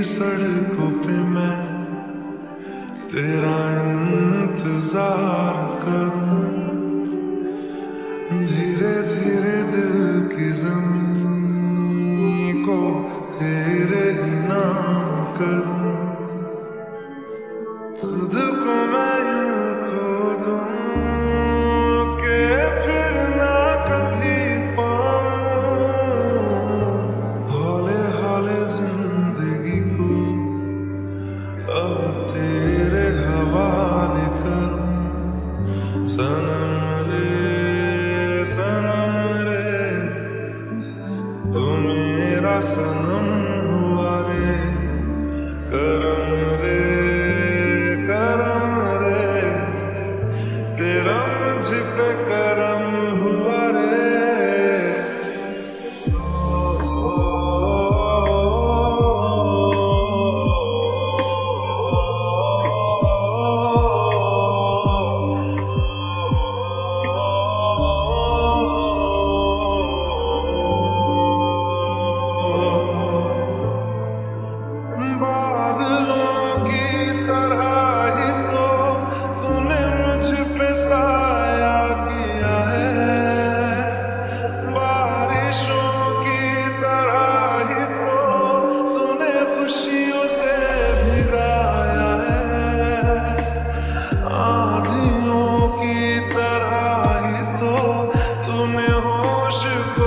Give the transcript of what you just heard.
सड़कों पे मैं तेरा इंतजार करूं, धीरे धीरे दिल की ज़मीं को तेरे ही नाम करूं। खुद को मैं यूं खो दूं कि फिर ना कभी पाऊं, हौले हौले जिंदगी को अब तेरे हवाले करूं। सनम रे तू मेरा सनम हुआ रे, करम रे तेरा मुझ पे करम हुआ रे। बादलों की तरह ही तो तूने मुझ पे साया किया है, बारिशों की तरह ही तो तूने खुशियों से भिगाया है, आंधियों की तरह ही तो तूने होश को